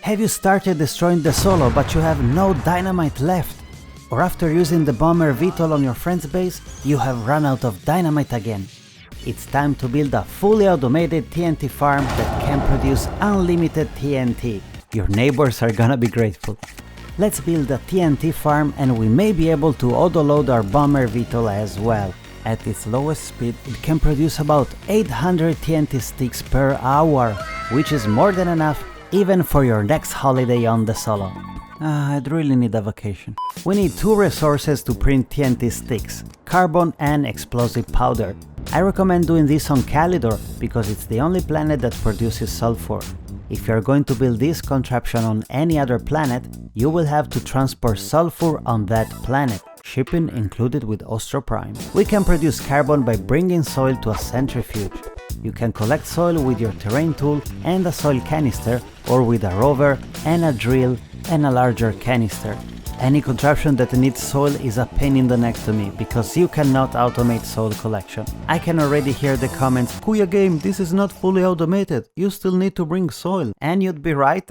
Have you started destroying the solo but you have no dynamite left? Or after using the bomber Vtol on your friend's base, you have run out of dynamite again? It's time to build a fully automated TNT farm that can produce unlimited TNT. Your neighbors are gonna be grateful. Let's build a TNT farm and we may be able to auto-load our bomber Vtol as well. At its lowest speed, it can produce about 800 TNT sticks per hour, which is more than enough even for your next holiday on the solo. I'd really need a vacation. We need two resources to print TNT sticks, carbon and explosive powder. I recommend doing this on Calidor because it's the only planet that produces sulfur. If you're going to build this contraption on any other planet, you will have to transport sulfur on that planet, shipping included with Ostro Prime. We can produce carbon by bringing soil to a centrifuge. You can collect soil with your terrain tool and a soil canister, or with a rover and a drill and a larger canister. Any contraption that needs soil is a pain in the neck to me, because you cannot automate soil collection. I can already hear the comments, "Kuya game, this is not fully automated, you still need to bring soil." And you'd be right.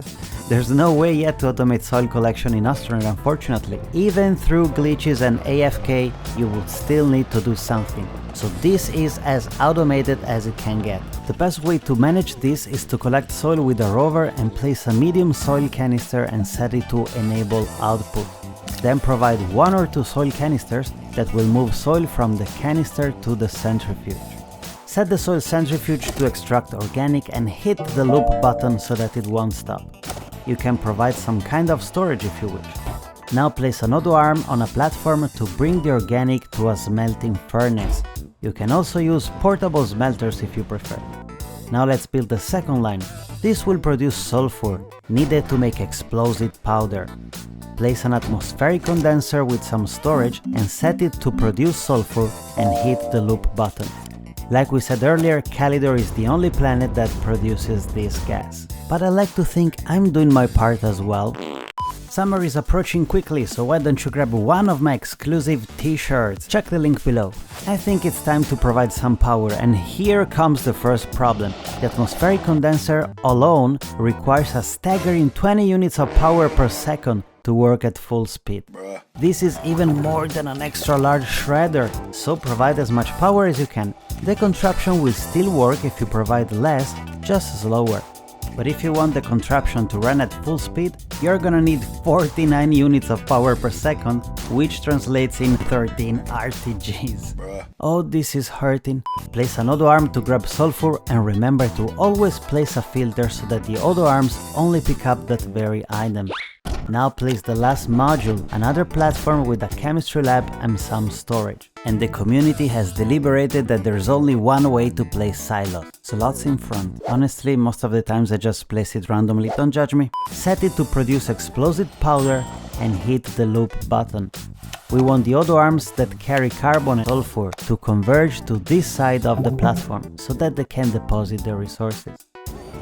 There's no way yet to automate soil collection in Astroneer, unfortunately. Even through glitches and AFK, you would still need to do something. So this is as automated as it can get. The best way to manage this is to collect soil with a rover and place a medium soil canister and set it to enable output. Then provide one or two soil canisters that will move soil from the canister to the centrifuge. Set the soil centrifuge to extract organic and hit the loop button so that it won't stop. You can provide some kind of storage if you wish. Now place an auto arm on a platform to bring the organic to a smelting furnace. You can also use portable smelters if you prefer. Now let's build the second line. This will produce sulfur, needed to make explosive powder. Place an atmospheric condenser with some storage and set it to produce sulfur and hit the loop button. Like we said earlier, Calidor is the only planet that produces this gas. But I like to think I'm doing my part as well. Summer is approaching quickly, so why don't you grab one of my exclusive t-shirts? Check the link below. I think it's time to provide some power, and here comes the first problem. The atmospheric condenser alone requires a staggering 20 units of power per second to work at full speed. This is even more than an extra large shredder, so provide as much power as you can. The contraption will still work if you provide less, just slower. But if you want the contraption to run at full speed, you're gonna need 49 units of power per second, which translates in 13 RTGs. Oh, this is hurting. Place an auto arm to grab sulfur, and remember to always place a filter so that the auto arms only pick up that very item. Now place the last module, another platform with a chemistry lab and some storage. And the community has deliberated that there's only one way to place silos. Slots in front. Honestly, most of the times I just place it randomly, don't judge me. Set it to produce explosive powder and hit the loop button. We want the auto arms that carry carbon and sulfur to converge to this side of the platform so that they can deposit the resources.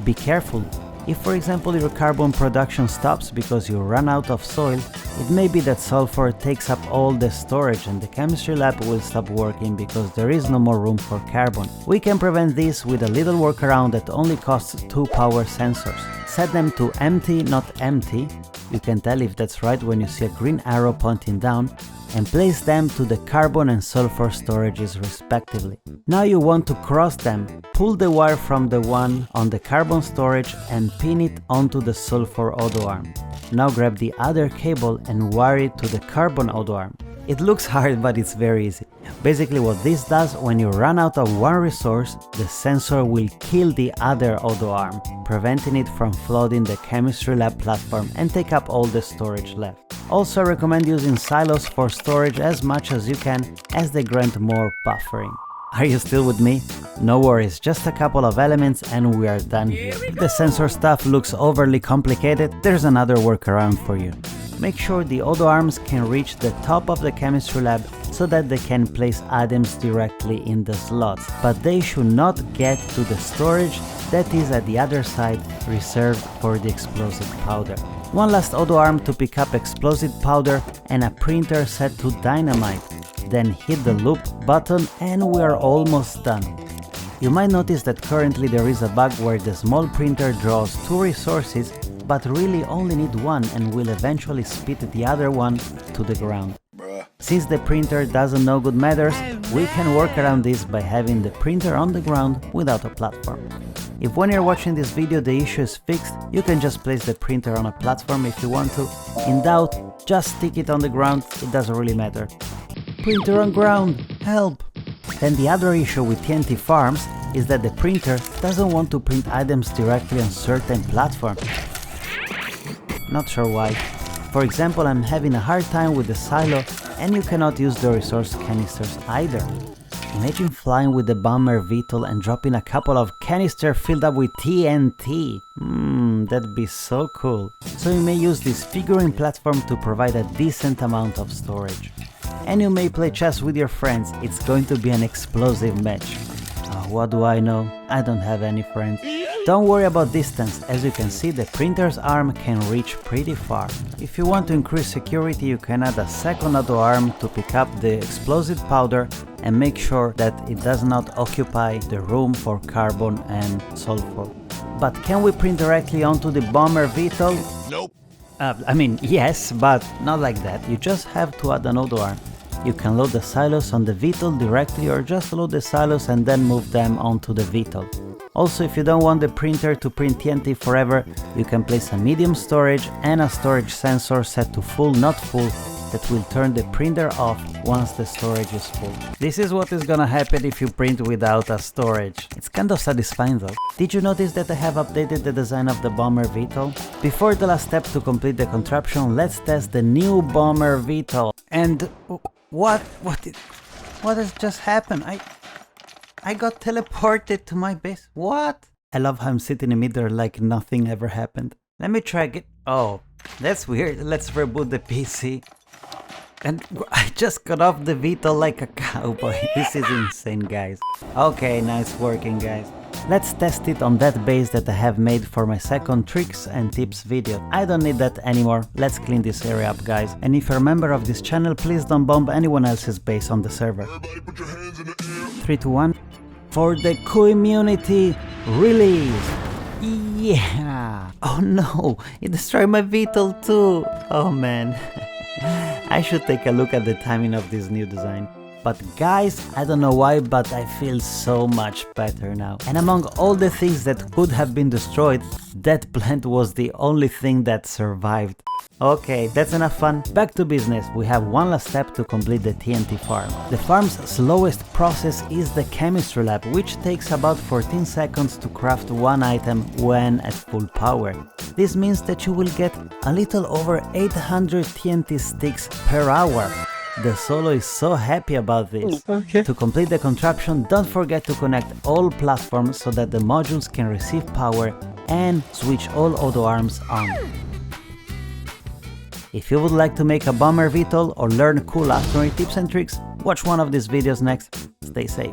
Be careful. If, for example, your carbon production stops because you run out of soil, it may be that sulfur takes up all the storage and the chemistry lab will stop working because there is no more room for carbon. We can prevent this with a little workaround that only costs 2 power sensors. Set them to empty, not empty. You can tell if that's right when you see a green arrow pointing down, and place them to the carbon and sulfur storages respectively. Now you want to cross them. Pull the wire from the one on the carbon storage and pin it onto the sulfur auto arm. Now grab the other cable and wire it to the carbon auto arm. It looks hard, but it's very easy. Basically what this does, when you run out of one resource, the sensor will kill the other auto arm, preventing it from flooding the chemistry lab platform and take up all the storage left. Also, I recommend using silos for storage as much as you can, as they grant more buffering. Are you still with me? No worries, just a couple of elements and we are done here. If the sensor stuff looks overly complicated, there's another workaround for you. Make sure the auto arms can reach the top of the chemistry lab so that they can place items directly in the slots, but they should not get to the storage that is at the other side, reserved for the explosive powder. One last auto arm to pick up explosive powder and a printer set to dynamite. Then hit the loop button and we are almost done. You might notice that currently there is a bug where the small printer draws 2 resources but really only need one and will eventually spit the other one to the ground. Since the printer doesn't know good matters, we can work around this by having the printer on the ground without a platform. If when you're watching this video the issue is fixed, you can just place the printer on a platform if you want to. In doubt, just stick it on the ground, it doesn't really matter. Printer on ground, help! Then the other issue with TNT farms is that the printer doesn't want to print items directly on certain platforms. Not sure why. For example, I'm having a hard time with the silo and you cannot use the resource canisters either. Imagine flying with the bomber Vtol and dropping a couple of canisters filled up with TNT. That'd be so cool. So you may use this figurine platform to provide a decent amount of storage. And you may play chess with your friends, it's going to be an explosive match. What do I know? I don't have any friends. Don't worry about distance, as you can see the printer's arm can reach pretty far. If you want to increase security, you can add a second auto arm to pick up the explosive powder and make sure that it does not occupy the room for carbon and sulfur. But can we print directly onto the bomber Vtol? Nope. I mean, yes, but not like that. You just have to add an auto arm. You can load the silos on the Vtol directly or just load the silos and then move them onto the Vtol. Also, if you don't want the printer to print TNT forever, you can place a medium storage and a storage sensor set to full, not full, that will turn the printer off once the storage is full. This is what is gonna happen if you print without a storage. It's kind of satisfying though. Did you notice that I have updated the design of the bomber Vtol? Before the last step to complete the contraption, let's test the new bomber Vtol. And what has just happened? I got teleported to my base. What? I love how I'm sitting in the middle like nothing ever happened. Let me try it. Oh, that's weird. Let's reboot the PC. And I just got off the Vtol like a cowboy. This is insane, guys. Okay, nice working, guys. Let's test it on that base that I have made for my second tricks and tips video. I don't need that anymore. Let's clean this area up, guys. And if you're a member of this channel, please don't bomb anyone else's base on the server. 3, 2, 1. For the community release. Yeah. Oh no, it destroyed my Vtol too. Oh man. I should take a look at the timing of this new design. But guys, I don't know why, but I feel so much better now. And among all the things that could have been destroyed, that plant was the only thing that survived. Okay, that's enough fun. Back to business. We have one last step to complete the TNT farm. The farm's slowest process is the chemistry lab, which takes about 14 seconds to craft one item when at full power. This means that you will get a little over 800 TNT sticks per hour. The Solo is so happy about this. Okay. To complete the contraption, don't forget to connect all platforms so that the modules can receive power and switch all auto arms on. If you would like to make a bomber Vtol or learn cool Astroneer tips and tricks, watch one of these videos next. Stay safe.